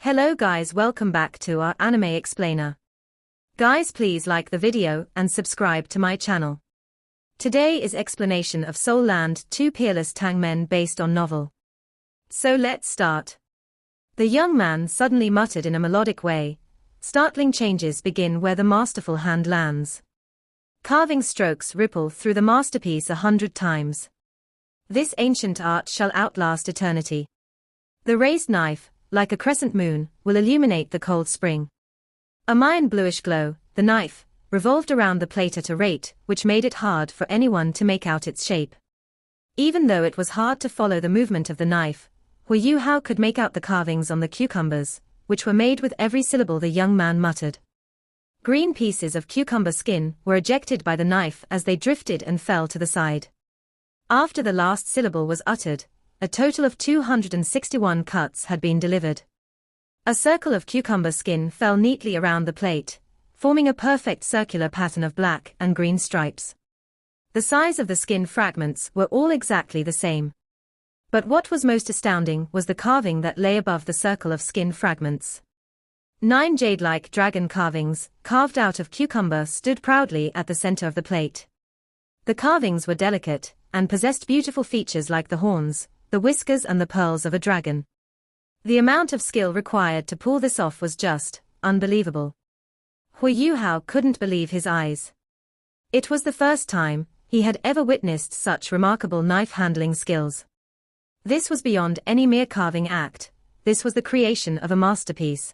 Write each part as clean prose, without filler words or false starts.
Hello guys, welcome back to our anime explainer. Guys, please like the video and subscribe to my channel. Today is explanation of Soul Land 2 Peerless Tangmen based on novel. So let's start. The young man suddenly muttered in a melodic way. Startling changes begin where the masterful hand lands. Carving strokes ripple through the masterpiece 100 times. This ancient art shall outlast eternity. The raised knife, like a crescent moon, will illuminate the cold spring. A Mayan bluish glow, the knife, revolved around the plate at a rate which made it hard for anyone to make out its shape. Even though it was hard to follow the movement of the knife, Huo Yuhao could make out the carvings on the cucumbers, which were made with every syllable the young man muttered. Green pieces of cucumber skin were ejected by the knife as they drifted and fell to the side. After the last syllable was uttered, a total of 261 cuts had been delivered. A circle of cucumber skin fell neatly around the plate, forming a perfect circular pattern of black and green stripes. The size of the skin fragments were all exactly the same. But what was most astounding was the carving that lay above the circle of skin fragments. 9 jade-like dragon carvings, carved out of cucumber, stood proudly at the center of the plate. The carvings were delicate, and possessed beautiful features like the horns, the whiskers and the pearls of a dragon. The amount of skill required to pull this off was just unbelievable. Huo Yuhao couldn't believe his eyes. It was the first time he had ever witnessed such remarkable knife-handling skills. This was beyond any mere carving act. This was the creation of a masterpiece.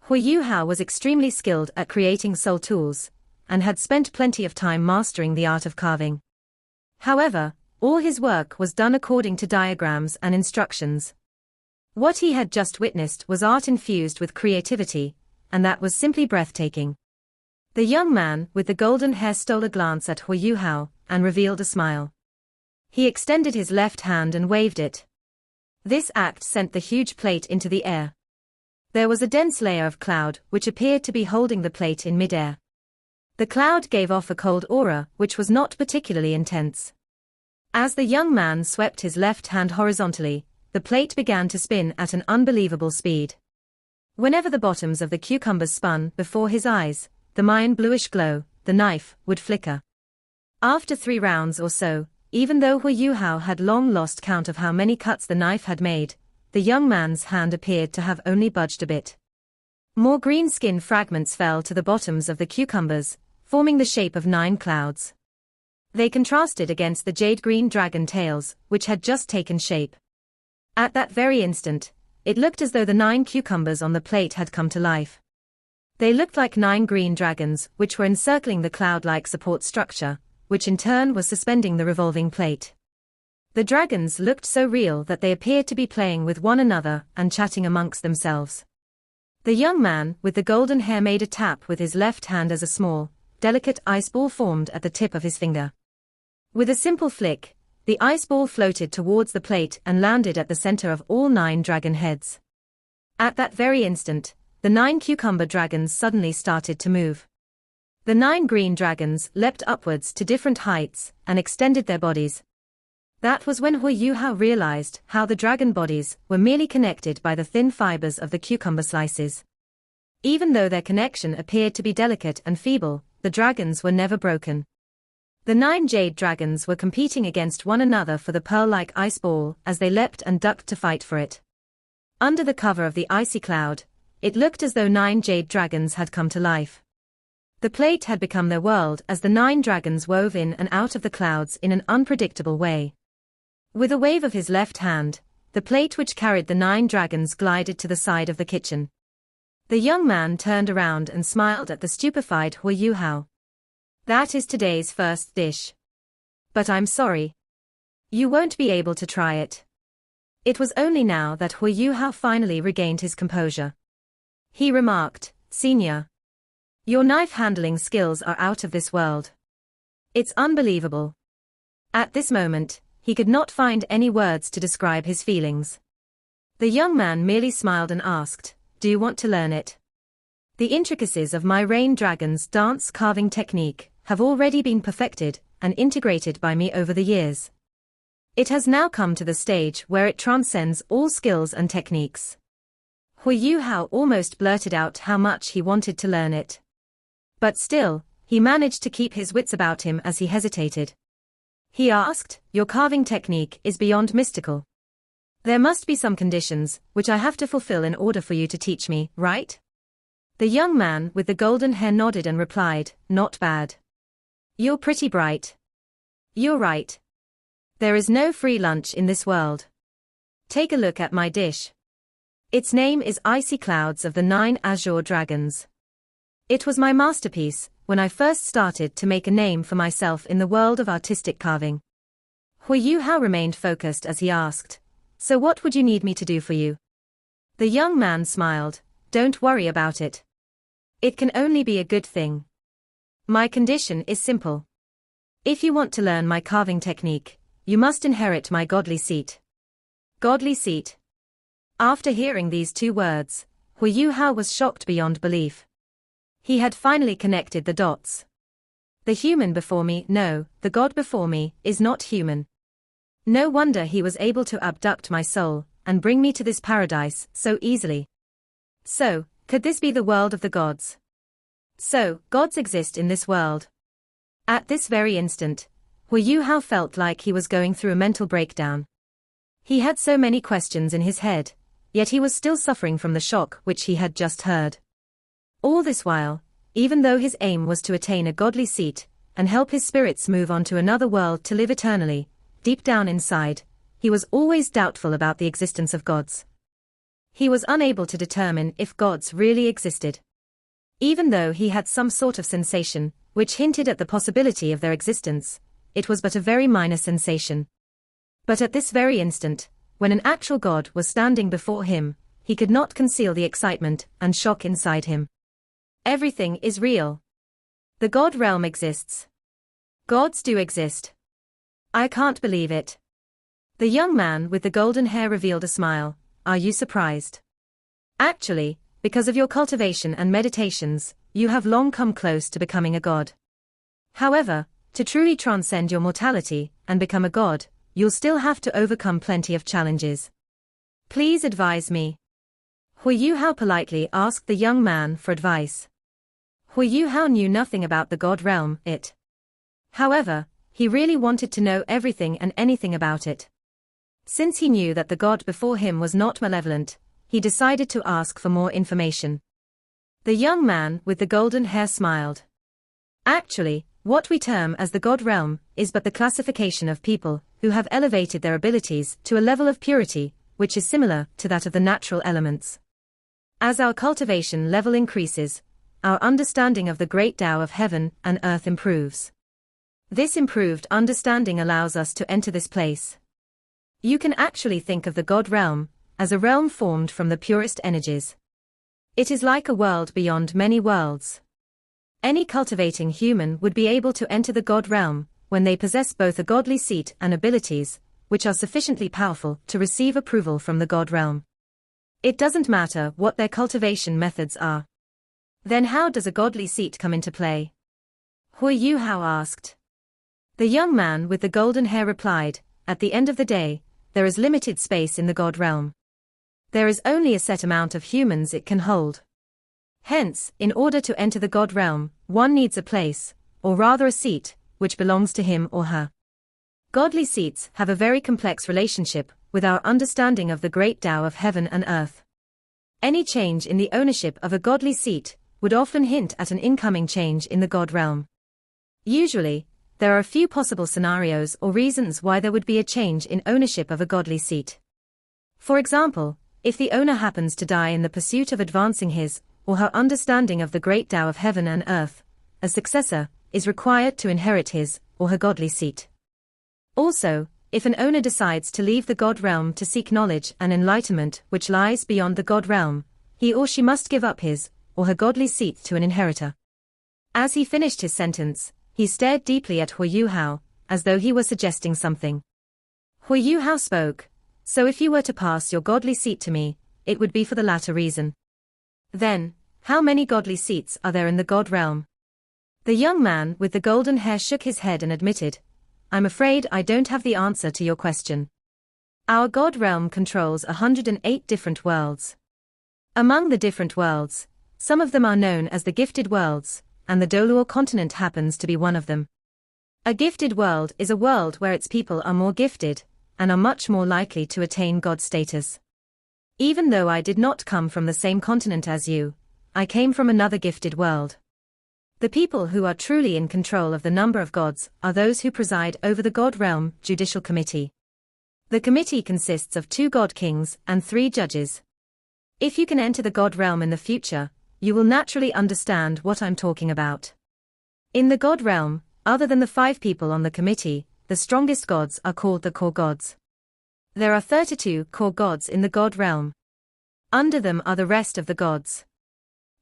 Huo Yuhao was extremely skilled at creating soul tools, and had spent plenty of time mastering the art of carving. However, all his work was done according to diagrams and instructions. What he had just witnessed was art infused with creativity, and that was simply breathtaking. The young man with the golden hair stole a glance at Huo Yuhao and revealed a smile. He extended his left hand and waved it. This act sent the huge plate into the air. There was a dense layer of cloud which appeared to be holding the plate in midair. The cloud gave off a cold aura which was not particularly intense. As the young man swept his left hand horizontally, the plate began to spin at an unbelievable speed. Whenever the bottoms of the cucumbers spun before his eyes, the Mayan bluish glow, the knife, would flicker. After 3 rounds or so, even though Huo Yuhao had long lost count of how many cuts the knife had made, the young man's hand appeared to have only budged a bit. More green skin fragments fell to the bottoms of the cucumbers, forming the shape of 9 clouds. They contrasted against the jade-green dragon tails, which had just taken shape. At that very instant, it looked as though the 9 cucumbers on the plate had come to life. They looked like 9 green dragons, which were encircling the cloud-like support structure, which in turn was suspending the revolving plate. The dragons looked so real that they appeared to be playing with one another and chatting amongst themselves. The young man with the golden hair made a tap with his left hand as a small, delicate ice ball formed at the tip of his finger. With a simple flick, the ice ball floated towards the plate and landed at the center of all 9 dragon heads. At that very instant, the 9 cucumber dragons suddenly started to move. The 9 green dragons leapt upwards to different heights and extended their bodies. That was when Huo Yuhao realized how the dragon bodies were merely connected by the thin fibers of the cucumber slices. Even though their connection appeared to be delicate and feeble, the dragons were never broken. The 9 jade dragons were competing against one another for the pearl-like ice ball as they leapt and ducked to fight for it. Under the cover of the icy cloud, it looked as though 9 jade dragons had come to life. The plate had become their world as the 9 dragons wove in and out of the clouds in an unpredictable way. With a wave of his left hand, the plate which carried the 9 dragons glided to the side of the kitchen. The young man turned around and smiled at the stupefied Huo Yuhao. "That is today's first dish. But I'm sorry. You won't be able to try it." It was only now that Huo Yuhao finally regained his composure. He remarked, "Senior, your knife-handling skills are out of this world. It's unbelievable." At this moment, he could not find any words to describe his feelings. The young man merely smiled and asked, "Do you want to learn it?" "The intricacies of my rain dragon's dance carving technique have already been perfected and integrated by me over the years. It has now come to the stage where it transcends all skills and techniques." Huo Yuhao almost blurted out how much he wanted to learn it. But still, he managed to keep his wits about him as he hesitated. He asked, "Your carving technique is beyond mystical. There must be some conditions, which I have to fulfill in order for you to teach me, right?" The young man with the golden hair nodded and replied, "Not bad. You're pretty bright. You're right. There is no free lunch in this world. Take a look at my dish. Its name is Icy Clouds of the 9 Azure Dragons. It was my masterpiece when I first started to make a name for myself in the world of artistic carving." Huo Yuhao remained focused as he asked, "So what would you need me to do for you?" The young man smiled, "Don't worry about it. It can only be a good thing. My condition is simple. If you want to learn my carving technique, you must inherit my godly seat." Godly seat. After hearing these two words, Huo Yuhao was shocked beyond belief. He had finally connected the dots. The human before me, no, the God before me, is not human. No wonder he was able to abduct my soul and bring me to this paradise so easily. So, could this be the world of the gods? So, gods exist in this world. At this very instant, Huo Yuhao felt like he was going through a mental breakdown. He had so many questions in his head, yet he was still suffering from the shock which he had just heard. All this while, even though his aim was to attain a godly seat and help his spirits move on to another world to live eternally, deep down inside, he was always doubtful about the existence of gods. He was unable to determine if gods really existed. Even though he had some sort of sensation, which hinted at the possibility of their existence, it was but a very minor sensation. But at this very instant, when an actual god was standing before him, he could not conceal the excitement and shock inside him. Everything is real. The God realm exists. Gods do exist. I can't believe it. The young man with the golden hair revealed a smile. Are you surprised? Actually, because of your cultivation and meditations, you have long come close to becoming a god. However, to truly transcend your mortality and become a god, you'll still have to overcome plenty of challenges. Please advise me. Huo Yuhao politely asked the young man for advice. Huo Yuhao knew nothing about the god realm, However, he really wanted to know everything and anything about it. Since he knew that the god before him was not malevolent, he decided to ask for more information. The young man with the golden hair smiled. Actually, what we term as the god realm is but the classification of people who have elevated their abilities to a level of purity, which is similar to that of the natural elements. As our cultivation level increases, our understanding of the great Tao of heaven and earth improves. This improved understanding allows us to enter this place. You can actually think of the God realm as a realm formed from the purest energies. It is like a world beyond many worlds. Any cultivating human would be able to enter the God realm when they possess both a godly seat and abilities, which are sufficiently powerful to receive approval from the God realm. It doesn't matter what their cultivation methods are. Then how does a godly seat come into play? Huo Yuhao asked. The young man with the golden hair replied, at the end of the day, there is limited space in the God realm. There is only a set amount of humans it can hold. Hence, in order to enter the God realm, one needs a place, or rather a seat, which belongs to him or her. Godly seats have a very complex relationship with our understanding of the great Tao of heaven and earth. Any change in the ownership of a godly seat would often hint at an incoming change in the God realm. Usually, there are a few possible scenarios or reasons why there would be a change in ownership of a godly seat. For example, if the owner happens to die in the pursuit of advancing his or her understanding of the great Tao of heaven and earth, a successor is required to inherit his or her godly seat. Also, if an owner decides to leave the God realm to seek knowledge and enlightenment which lies beyond the God realm, he or she must give up his or her godly seat to an inheritor. As he finished his sentence, he stared deeply at Huo Yuhao, as though he were suggesting something. Huo Yuhao spoke, so if you were to pass your godly seat to me, it would be for the latter reason. Then, how many godly seats are there in the God realm? The young man with the golden hair shook his head and admitted, I'm afraid I don't have the answer to your question. Our God realm controls 108 different worlds. Among the different worlds, some of them are known as the gifted worlds, and the Doluo continent happens to be one of them. A gifted world is a world where its people are more gifted, and are much more likely to attain God status. Even though I did not come from the same continent as you, I came from another gifted world. The people who are truly in control of the number of gods are those who preside over the God Realm Judicial Committee. The committee consists of 2 God Kings and 3 judges. If you can enter the God Realm in the future, you will naturally understand what I'm talking about. In the God Realm, other than the 5 people on the committee, the strongest gods are called the core gods. There are 32 core gods in the God Realm. Under them are the rest of the gods.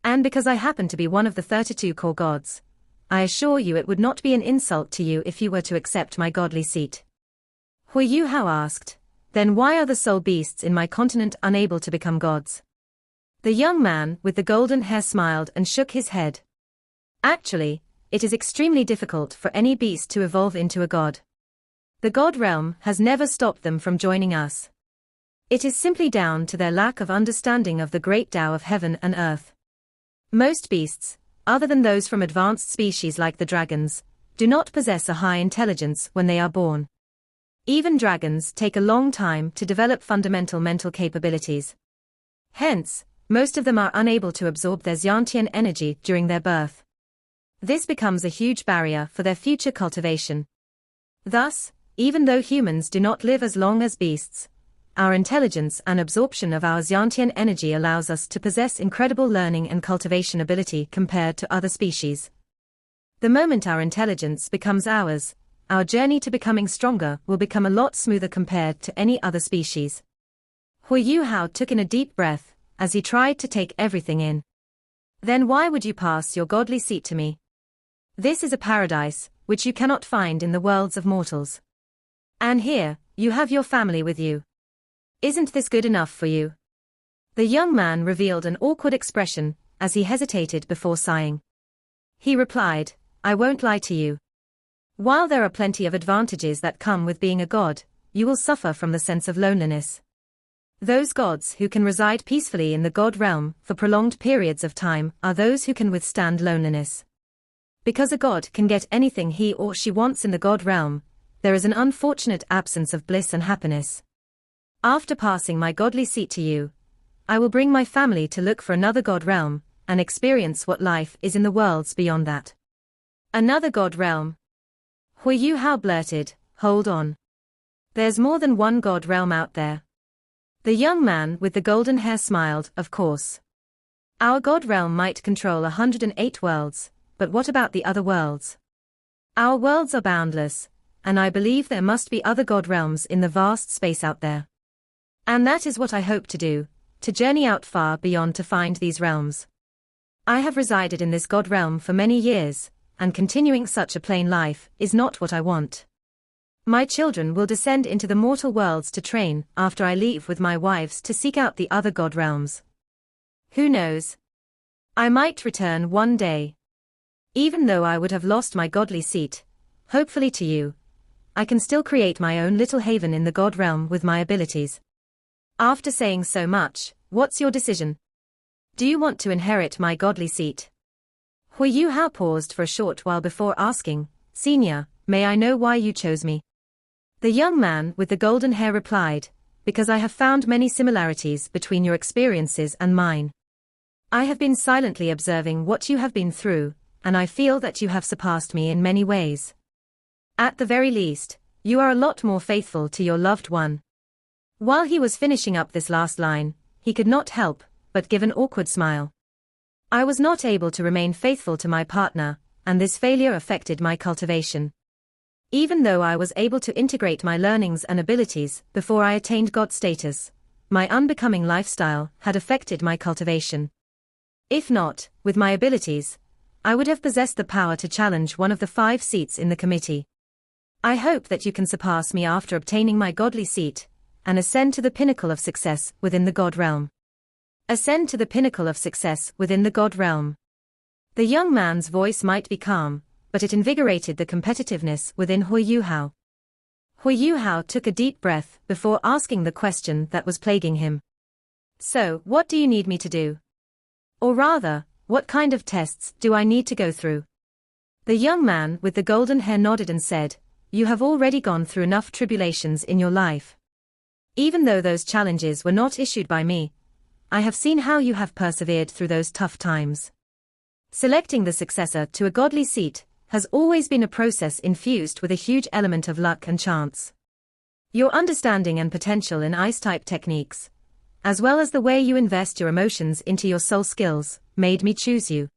And because I happen to be one of the 32 core gods, I assure you it would not be an insult to you if you were to accept my godly seat. Huo Yuhao asked, then why are the soul beasts in my continent unable to become gods? The young man with the golden hair smiled and shook his head. Actually, it is extremely difficult for any beast to evolve into a god. The God Realm has never stopped them from joining us. It is simply down to their lack of understanding of the great Tao of heaven and earth. Most beasts, other than those from advanced species like the dragons, do not possess a high intelligence when they are born. Even dragons take a long time to develop fundamental mental capabilities. Hence, most of them are unable to absorb their Xiantian energy during their birth. This becomes a huge barrier for their future cultivation. Thus, even though humans do not live as long as beasts, our intelligence and absorption of our Xiantian energy allows us to possess incredible learning and cultivation ability compared to other species. The moment our intelligence becomes ours, our journey to becoming stronger will become a lot smoother compared to any other species. Huo Yuhao took in a deep breath, as he tried to take everything in. Then why would you pass your godly seat to me? This is a paradise, which you cannot find in the worlds of mortals. And here, you have your family with you. Isn't this good enough for you? The young man revealed an awkward expression, as he hesitated before sighing. He replied, I won't lie to you. While there are plenty of advantages that come with being a god, you will suffer from the sense of loneliness. Those gods who can reside peacefully in the God Realm for prolonged periods of time are those who can withstand loneliness. Because a god can get anything he or she wants in the God Realm, there is an unfortunate absence of bliss and happiness. After passing my godly seat to you, I will bring my family to look for another God Realm, and experience what life is in the worlds beyond that. Another God Realm? Huo Yuhao blurted, hold on. There's more than one God Realm out there. The young man with the golden hair smiled, of course. Our God Realm might control 108 worlds, but what about the other worlds? Our worlds are boundless, and I believe there must be other God Realms in the vast space out there. And that is what I hope to do, to journey out far beyond to find these realms. I have resided in this God Realm for many years, and continuing such a plain life is not what I want. My children will descend into the mortal worlds to train after I leave with my wives to seek out the other God Realms. Who knows? I might return one day. Even though I would have lost my godly seat, hopefully to you, I can still create my own little haven in the God Realm with my abilities. After saying so much, what's your decision? Do you want to inherit my godly seat? Huo Yuhao paused for a short while before asking, Senior, may I know why you chose me? The young man with the golden hair replied, because I have found many similarities between your experiences and mine. I have been silently observing what you have been through, and I feel that you have surpassed me in many ways. At the very least, you are a lot more faithful to your loved one. While he was finishing up this last line, he could not help but give an awkward smile. I was not able to remain faithful to my partner, and this failure affected my cultivation. Even though I was able to integrate my learnings and abilities before I attained God status, my unbecoming lifestyle had affected my cultivation. If not, with my abilities, I would have possessed the power to challenge one of the 5 seats in the committee. I hope that you can surpass me after obtaining my godly seat, and ascend to the pinnacle of success within the God Realm. Ascend to the pinnacle of success within the God Realm. The young man's voice might be calm, but it invigorated the competitiveness within Huo Yuhao. Huo Yuhao took a deep breath before asking the question that was plaguing him. So, what do you need me to do? Or rather, what kind of tests do I need to go through? The young man with the golden hair nodded and said, "You have already gone through enough tribulations in your life. Even though those challenges were not issued by me, I have seen how you have persevered through those tough times. Selecting the successor to a godly seat has always been a process infused with a huge element of luck and chance. Your understanding and potential in ice-type techniques, as well as the way you invest your emotions into your soul skills, made me choose you.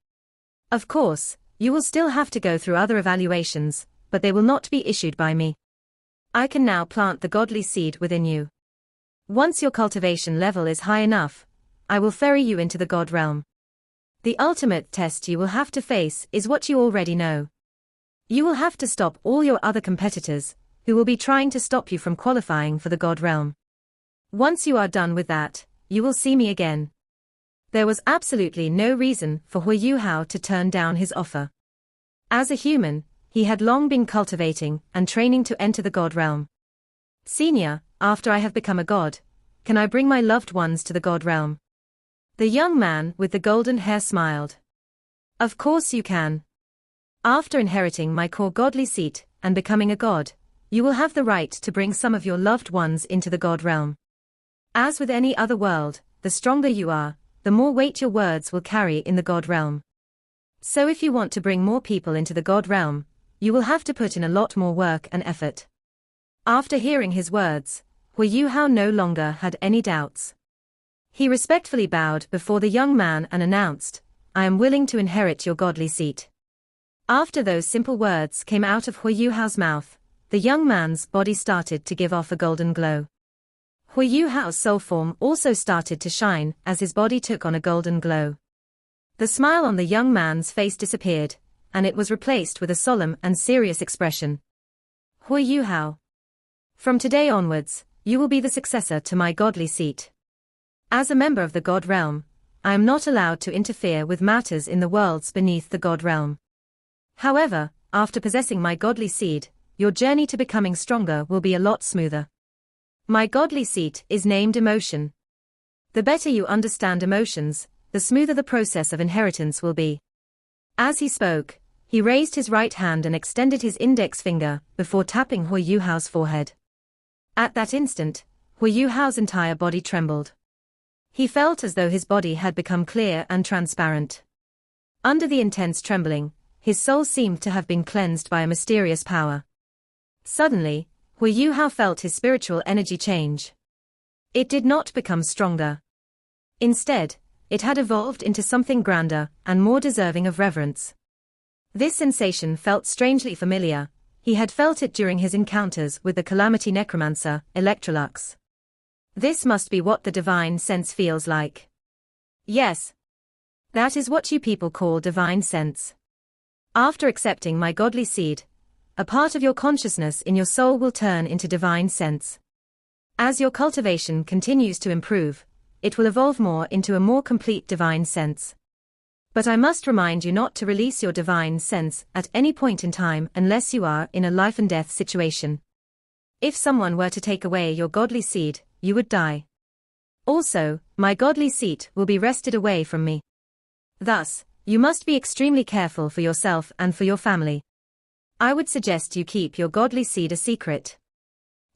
Of course, you will still have to go through other evaluations, but they will not be issued by me. I can now plant the godly seed within you. Once your cultivation level is high enough, I will ferry you into the God realm. The ultimate test you will have to face is what you already know. You will have to stop all your other competitors, who will be trying to stop you from qualifying for the God realm. Once you are done with that, you will see me again." There was absolutely no reason for Huo Yuhao to turn down his offer. As a human, he had long been cultivating and training to enter the God realm. "Senior, after I have become a god, can I bring my loved ones to the God realm?" The young man with the golden hair smiled. "Of course you can. After inheriting my core godly seat and becoming a god, you will have the right to bring some of your loved ones into the God realm. As with any other world, the stronger you are, the more weight your words will carry in the God realm. So if you want to bring more people into the God realm, you will have to put in a lot more work and effort." After hearing his words, Huo Yuhao no longer had any doubts. He respectfully bowed before the young man and announced, "I am willing to inherit your godly seat." After those simple words came out of Huo Yuhao's mouth, the young man's body started to give off a golden glow. Huo Yuhao's soul form also started to shine as his body took on a golden glow. The smile on the young man's face disappeared, and it was replaced with a solemn and serious expression. "Huo Yuhao, from today onwards, you will be the successor to my godly seat. As a member of the God realm, I am not allowed to interfere with matters in the worlds beneath the God realm. However, after possessing my godly seed, your journey to becoming stronger will be a lot smoother. My godly seat is named emotion. The better you understand emotions, the smoother the process of inheritance will be." As he spoke, he raised his right hand and extended his index finger before tapping Huo Yuhao's forehead. At that instant, Huo Yuhao's entire body trembled. He felt as though his body had become clear and transparent. Under the intense trembling, his soul seemed to have been cleansed by a mysterious power. Suddenly, Huo Yuhao felt his spiritual energy change. It did not become stronger. Instead, it had evolved into something grander and more deserving of reverence. This sensation felt strangely familiar. He had felt it during his encounters with the Calamity Necromancer, Electrolux. This must be what the divine sense feels like. Yes. That is what you people call divine sense. After accepting my godly seed, a part of your consciousness in your soul will turn into divine sense. As your cultivation continues to improve, it will evolve more into a more complete divine sense. But I must remind you not to release your divine sense at any point in time unless you are in a life and death situation. If someone were to take away your godly seed, you would die. Also, my godly seat will be wrested away from me. Thus, you must be extremely careful for yourself and for your family. I would suggest you keep your godly seed a secret.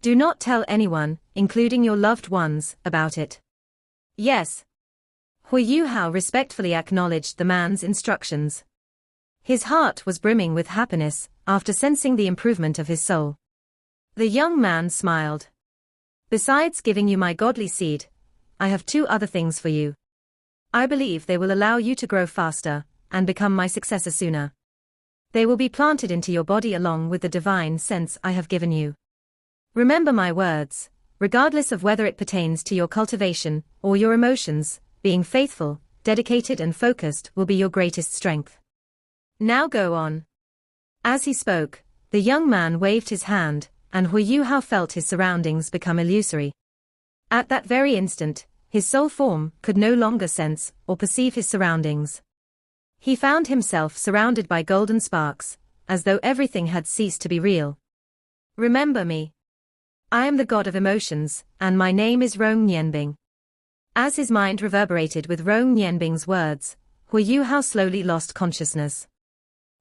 Do not tell anyone, including your loved ones, about it." "Yes." Huo Yuhao respectfully acknowledged the man's instructions. His heart was brimming with happiness after sensing the improvement of his soul. The young man smiled. "Besides giving you my godly seed, I have two other things for you. I believe they will allow you to grow faster and become my successor sooner. They will be planted into your body along with the divine sense I have given you. Remember my words, regardless of whether it pertains to your cultivation or your emotions, being faithful, dedicated and focused will be your greatest strength. Now go on." As he spoke, the young man waved his hand, and Huo Yuhao felt his surroundings become illusory. At that very instant, his soul form could no longer sense or perceive his surroundings. He found himself surrounded by golden sparks, as though everything had ceased to be real. "Remember me. I am the god of emotions, and my name is Rong Nianbing. As his mind reverberated with Rong Nianbing's words, Huo Yuhao slowly lost consciousness.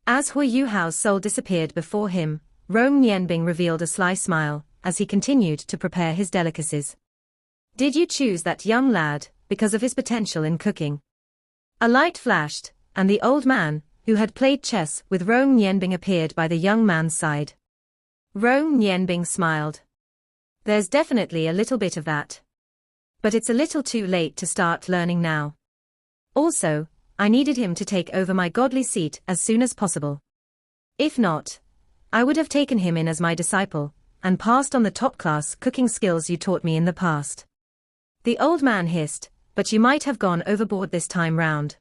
As Huo Yuhao's soul disappeared before him, Rong Nianbing revealed a sly smile, as he continued to prepare his delicacies. Did you choose that young lad, because of his potential in cooking? A light flashed, and the old man, who had played chess with Rong Nianbing, appeared by the young man's side. Rong Nianbing smiled. There's definitely a little bit of that. But it's a little too late to start learning now. Also, I needed him to take over my godly seat as soon as possible. If not, I would have taken him in as my disciple, and passed on the top-class cooking skills you taught me in the past. The old man hissed, but you might have gone overboard this time round.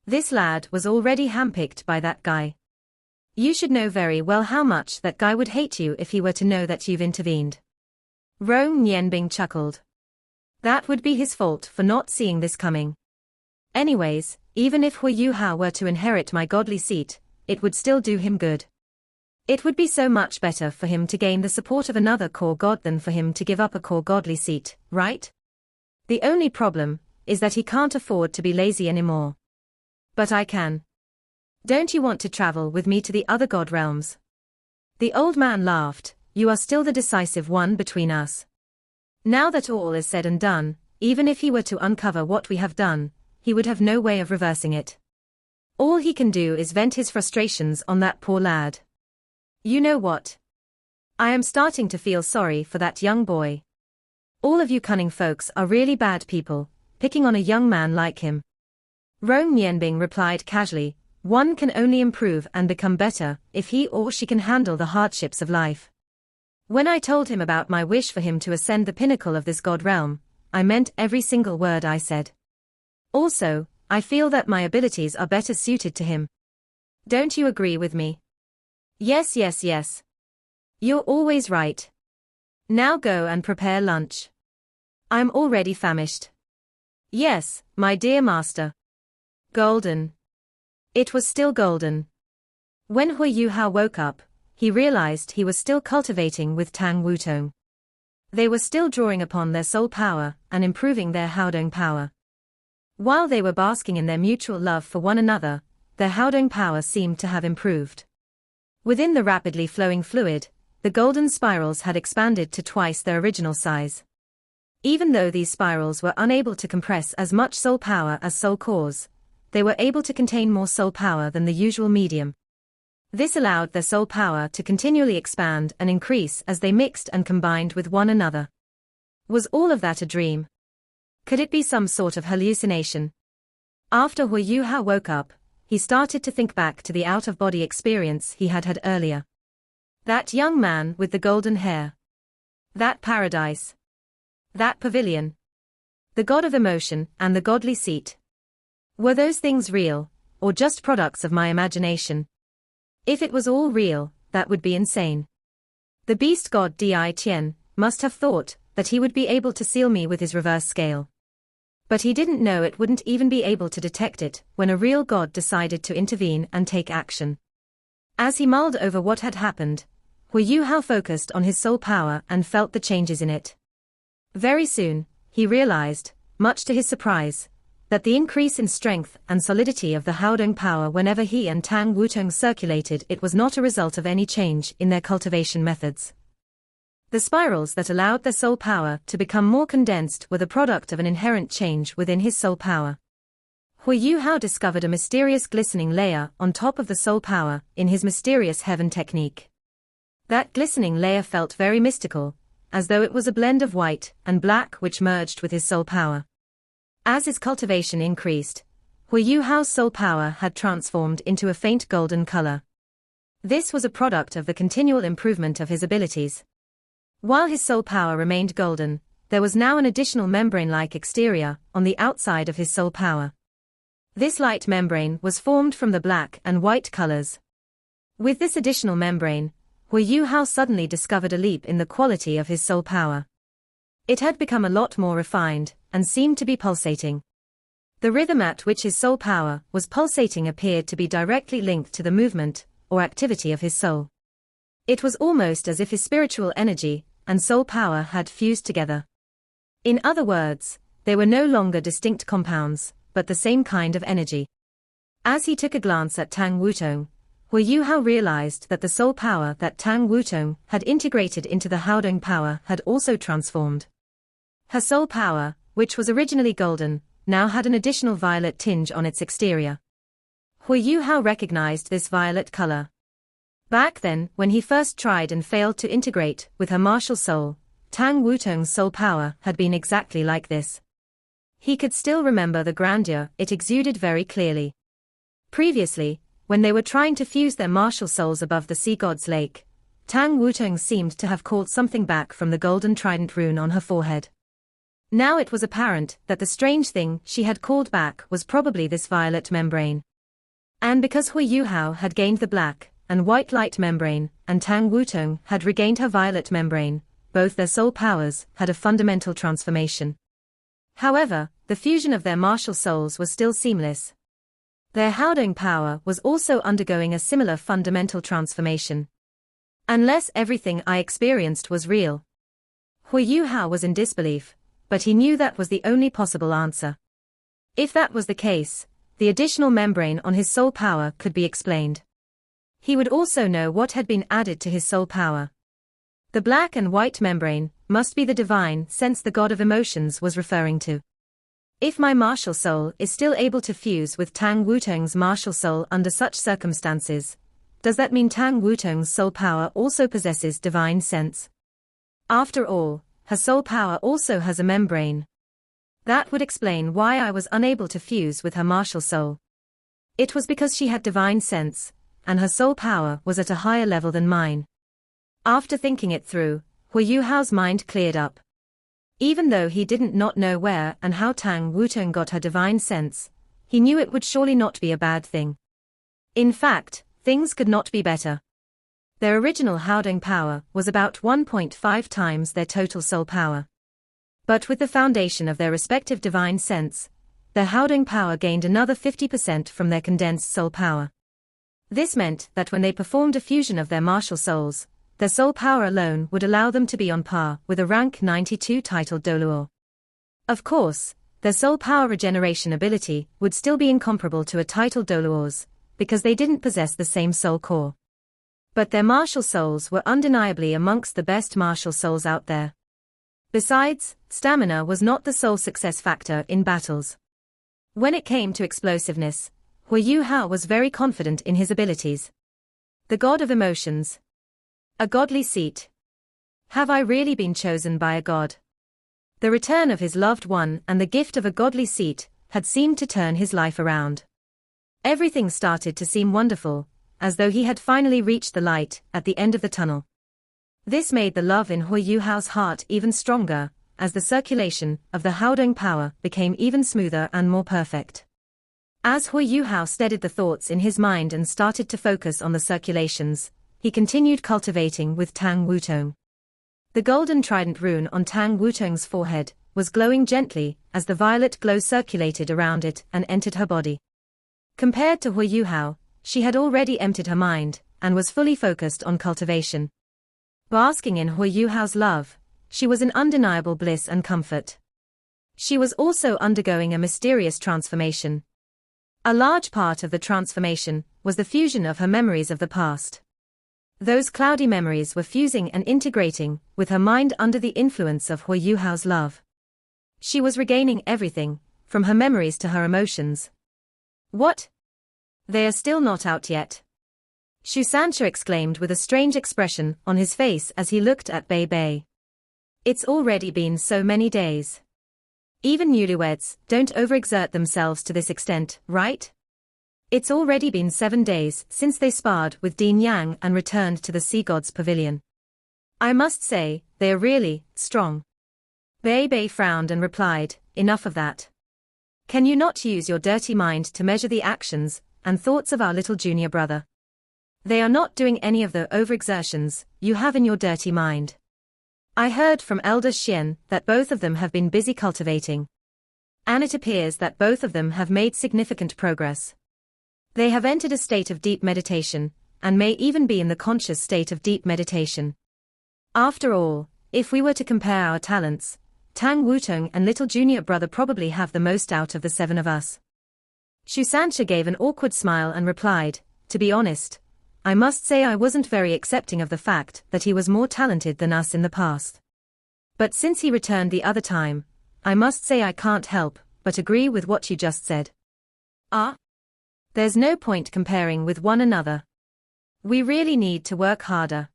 This lad was already handpicked by that guy. You should know very well how much that guy would hate you if he were to know that you've intervened. Rong Nianbing chuckled. That would be his fault for not seeing this coming. Anyways, even if Huo Yuhao were to inherit my godly seat, it would still do him good. It would be so much better for him to gain the support of another core god than for him to give up a core godly seat, right? The only problem is that he can't afford to be lazy anymore. But I can. Don't you want to travel with me to the other god realms? The old man laughed. You are still the decisive one between us. Now that all is said and done, even if he were to uncover what we have done, he would have no way of reversing it. All he can do is vent his frustrations on that poor lad. You know what? I am starting to feel sorry for that young boy. All of you cunning folks are really bad people, picking on a young man like him. Rong Nianbing replied casually, one can only improve and become better if he or she can handle the hardships of life. When I told him about my wish for him to ascend the pinnacle of this god realm, I meant every single word I said. Also, I feel that my abilities are better suited to him. Don't you agree with me? Yes, yes, yes. You're always right. Now go and prepare lunch. I'm already famished. Yes, my dear master. Golden. It was still golden. When Huo Yuhao woke up, he realized he was still cultivating with Tang Wutong. They were still drawing upon their soul power and improving their Haodong power. While they were basking in their mutual love for one another, their Haodong power seemed to have improved. Within the rapidly flowing fluid, the golden spirals had expanded to twice their original size. Even though these spirals were unable to compress as much soul power as soul cores, they were able to contain more soul power than the usual medium. This allowed their soul power to continually expand and increase as they mixed and combined with one another. Was all of that a dream? Could it be some sort of hallucination? After Huo Yuhao woke up, he started to think back to the out-of-body experience he had had earlier. That young man with the golden hair. That paradise. That pavilion. The god of emotion and the godly seat. Were those things real, or just products of my imagination? If it was all real, that would be insane. The beast god Di Tian must have thought that he would be able to seal me with his reverse scale. But he didn't know it wouldn't even be able to detect it when a real god decided to intervene and take action. As he mulled over what had happened, Huo Yuhao focused on his soul power and felt the changes in it. Very soon, he realized, much to his surprise, that the increase in strength and solidity of the Haodong power whenever he and Tang Wutong circulated it was not a result of any change in their cultivation methods. The spirals that allowed their soul power to become more condensed were the product of an inherent change within his soul power. Huo Yuhao discovered a mysterious glistening layer on top of the soul power in his mysterious heaven technique. That glistening layer felt very mystical, as though it was a blend of white and black which merged with his soul power. As his cultivation increased, Huo Yuhao's soul power had transformed into a faint golden color. This was a product of the continual improvement of his abilities. While his soul power remained golden, there was now an additional membrane-like exterior on the outside of his soul power. This light membrane was formed from the black and white colors. With this additional membrane, Huo Yuhao suddenly discovered a leap in the quality of his soul power. It had become a lot more refined, and seemed to be pulsating. The rhythm at which his soul power was pulsating appeared to be directly linked to the movement, or activity of his soul. It was almost as if his spiritual energy and soul power had fused together. In other words, they were no longer distinct compounds, but the same kind of energy. As he took a glance at Tang Wutong, Huo Yuhao realized that the soul power that Tang Wutong had integrated into the Haodong power had also transformed. Her soul power, which was originally golden, now had an additional violet tinge on its exterior. Huo Yuhao recognized this violet color. Back then, when he first tried and failed to integrate with her martial soul, Tang Wutong's soul power had been exactly like this. He could still remember the grandeur it exuded very clearly. Previously, when they were trying to fuse their martial souls above the sea god's lake, Tang Wutong seemed to have called something back from the golden trident rune on her forehead. Now it was apparent that the strange thing she had called back was probably this violet membrane. And because Huo Yuhao had gained the black and white light membrane, and Tang Wutong had regained her violet membrane, both their soul powers had a fundamental transformation. However, the fusion of their martial souls was still seamless. Their Haodong power was also undergoing a similar fundamental transformation. Unless everything I experienced was real. Huo Yuhao was in disbelief, but he knew that was the only possible answer. If that was the case, the additional membrane on his soul power could be explained. He would also know what had been added to his soul power. The black and white membrane must be the divine sense the god of emotions was referring to. If my martial soul is still able to fuse with Tang Wutong's martial soul under such circumstances, does that mean Tang Wutong's soul power also possesses divine sense? After all, her soul power also has a membrane. That would explain why I was unable to fuse with her martial soul. It was because she had divine sense, and her soul power was at a higher level than mine. After thinking it through, Huo Yuhao's mind cleared up. Even though he didn't not know where and how Tang Wutong got her divine sense, he knew it would surely not be a bad thing. In fact, things could not be better. Their original Haodong power was about 1.5 times their total soul power. But with the foundation of their respective divine sense, their Haodong power gained another 50% from their condensed soul power. This meant that when they performed a fusion of their martial souls, their soul power alone would allow them to be on par with a rank 92 titled Doluo. Of course, their soul power regeneration ability would still be incomparable to a titled Doluo's, because they didn't possess the same soul core. But their martial souls were undeniably amongst the best martial souls out there. Besides, stamina was not the sole success factor in battles. When it came to explosiveness, Huo Yuhao was very confident in his abilities. The god of emotions. A godly seat. Have I really been chosen by a god? The return of his loved one and the gift of a godly seat had seemed to turn his life around. Everything started to seem wonderful, as though he had finally reached the light at the end of the tunnel. This made the love in Huo Yuhao's heart even stronger, as the circulation of the Haodong power became even smoother and more perfect. As Huo Yuhao steadied the thoughts in his mind and started to focus on the circulations, he continued cultivating with Tang Wutong. The golden trident rune on Tang Wutong's forehead was glowing gently as the violet glow circulated around it and entered her body. Compared to Huo Yuhao, she had already emptied her mind and was fully focused on cultivation. Basking in Huo Yuhao's love, she was in undeniable bliss and comfort. She was also undergoing a mysterious transformation. A large part of the transformation was the fusion of her memories of the past. Those cloudy memories were fusing and integrating with her mind under the influence of Huo Yuhao's love. She was regaining everything, from her memories to her emotions. What? They are still not out yet. Shu Sancha exclaimed with a strange expression on his face as he looked at Bei Bei. It's already been so many days. Even newlyweds don't overexert themselves to this extent, right? It's already been 7 days since they sparred with Dean Yang and returned to the Sea God's pavilion. I must say, they are really strong. Bei Bei frowned and replied, enough of that. Can you not use your dirty mind to measure the actions and thoughts of our little junior brother? They are not doing any of the overexertions you have in your dirty mind. I heard from Elder Xian that both of them have been busy cultivating. And it appears that both of them have made significant progress. They have entered a state of deep meditation, and may even be in the conscious state of deep meditation. After all, if we were to compare our talents, Tang Wutong and little junior brother probably have the most out of the 7 of us. Shu Sancha gave an awkward smile and replied, to be honest, I must say I wasn't very accepting of the fact that he was more talented than us in the past. But since he returned the other time, I must say I can't help but agree with what you just said. There's no point comparing with one another. We really need to work harder.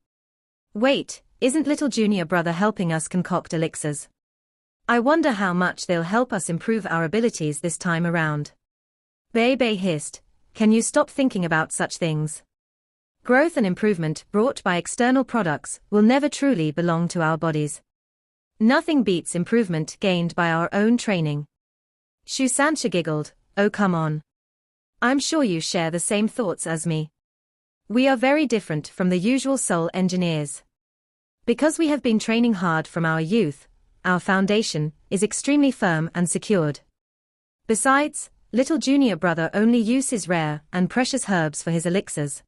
Wait, isn't little junior brother helping us concoct elixirs? I wonder how much they'll help us improve our abilities this time around. Bei Bei hissed, can you stop thinking about such things? Growth and improvement brought by external products will never truly belong to our bodies. Nothing beats improvement gained by our own training. Shu Sancha giggled, oh come on. I'm sure you share the same thoughts as me. We are very different from the usual soul engineers. Because we have been training hard from our youth, our foundation is extremely firm and secured. Besides, little junior brother only uses rare and precious herbs for his elixirs.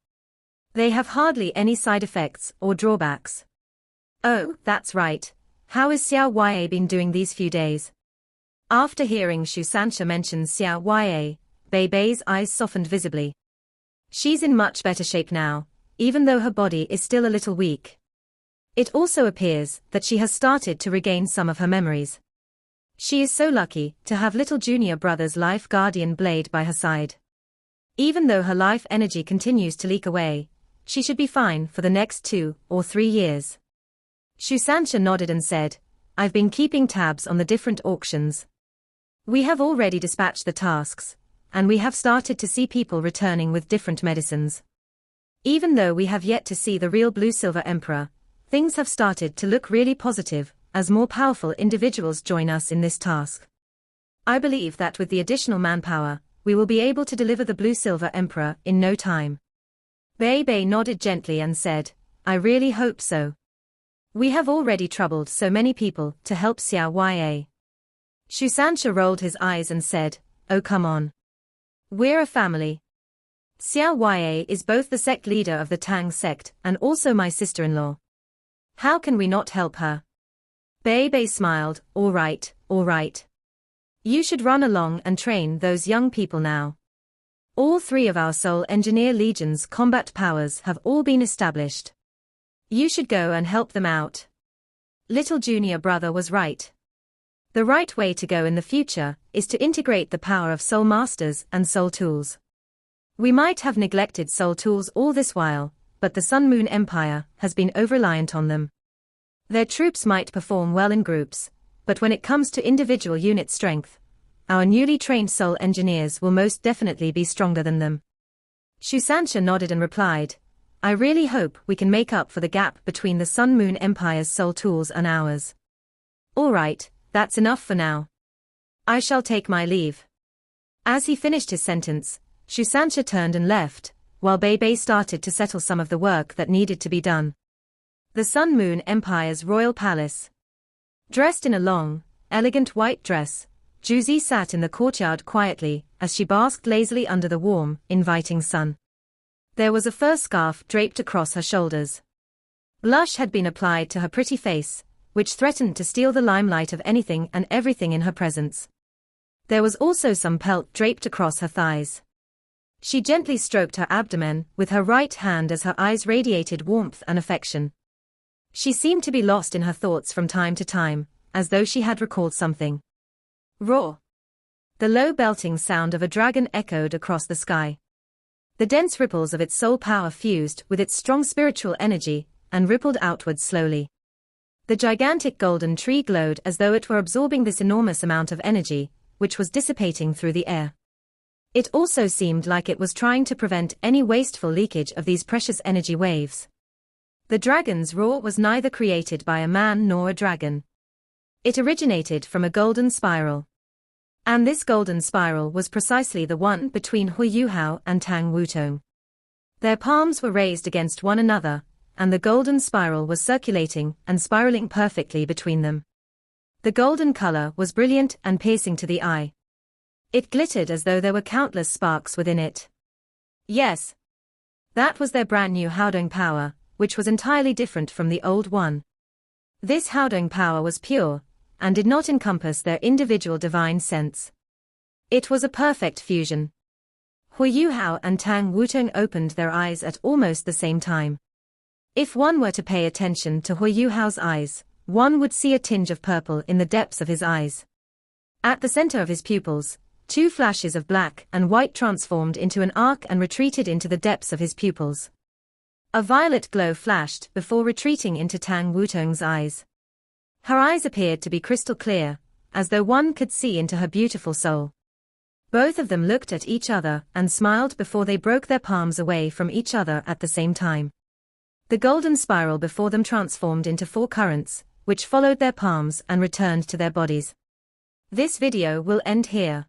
They have hardly any side effects or drawbacks. Oh, that's right. How is Xiao Ya been doing these few days? After hearing Shu Sancha mention Xiao Ya, Bei Bei's eyes softened visibly. She's in much better shape now, even though her body is still a little weak. It also appears that she has started to regain some of her memories. She is so lucky to have little junior brother's life guardian blade by her side. Even though her life energy continues to leak away, she should be fine for the next 2 or 3 years. Shu Sancha nodded and said, I've been keeping tabs on the different auctions. We have already dispatched the tasks, and we have started to see people returning with different medicines. Even though we have yet to see the real Blue Silver Emperor, things have started to look really positive, as more powerful individuals join us in this task. I believe that with the additional manpower, we will be able to deliver the Blue Silver Emperor in no time. Bei Bei nodded gently and said, I really hope so. We have already troubled so many people to help Xiao Ya. Shu Sancha rolled his eyes and said, oh come on. We're a family. Xiao Ya is both the sect leader of the Tang sect and also my sister-in-law. How can we not help her? Bei Bei smiled, all right. You should run along and train those young people now. All 3 of our Soul Engineer Legion's combat powers have all been established. You should go and help them out. Little junior brother was right. The right way to go in the future is to integrate the power of Soul Masters and Soul Tools. We might have neglected Soul Tools all this while, but the Sun Moon Empire has been over-reliant on them. Their troops might perform well in groups, but when it comes to individual unit strength, our newly trained Soul Engineers will most definitely be stronger than them. Shu Sancha nodded and replied, I really hope we can make up for the gap between the Sun Moon Empire's Soul Tools and ours. All right. That's enough for now. I shall take my leave. As he finished his sentence, Shu Sancha turned and left, while Bei Bei started to settle some of the work that needed to be done. The Sun Moon Empire's royal palace. Dressed in a long, elegant white dress, Juzi sat in the courtyard quietly as she basked lazily under the warm, inviting sun. There was a fur scarf draped across her shoulders. Blush had been applied to her pretty face, which threatened to steal the limelight of anything and everything in her presence. There was also some pelt draped across her thighs. She gently stroked her abdomen with her right hand as her eyes radiated warmth and affection. She seemed to be lost in her thoughts from time to time, as though she had recalled something. Roar! The low belting sound of a dragon echoed across the sky. The dense ripples of its soul power fused with its strong spiritual energy and rippled outwards slowly. The gigantic golden tree glowed as though it were absorbing this enormous amount of energy, which was dissipating through the air. It also seemed like it was trying to prevent any wasteful leakage of these precious energy waves. The dragon's roar was neither created by a man nor a dragon. It originated from a golden spiral. And this golden spiral was precisely the one between Huo Yuhao and Tang Wutong. Their palms were raised against one another, and the golden spiral was circulating and spiraling perfectly between them. The golden color was brilliant and piercing to the eye. It glittered as though there were countless sparks within it. Yes. That was their brand new Haodong power, which was entirely different from the old one. This Haodong power was pure, and did not encompass their individual divine sense. It was a perfect fusion. Huo Yuhao and Tang Wutong opened their eyes at almost the same time. If one were to pay attention to Huo Yuhao's eyes, one would see a tinge of purple in the depths of his eyes. At the center of his pupils, two flashes of black and white transformed into an arc and retreated into the depths of his pupils. A violet glow flashed before retreating into Tang Wutong's eyes. Her eyes appeared to be crystal clear, as though one could see into her beautiful soul. Both of them looked at each other and smiled before they broke their palms away from each other at the same time. The golden spiral before them transformed into 4 currents, which followed their palms and returned to their bodies. This video will end here.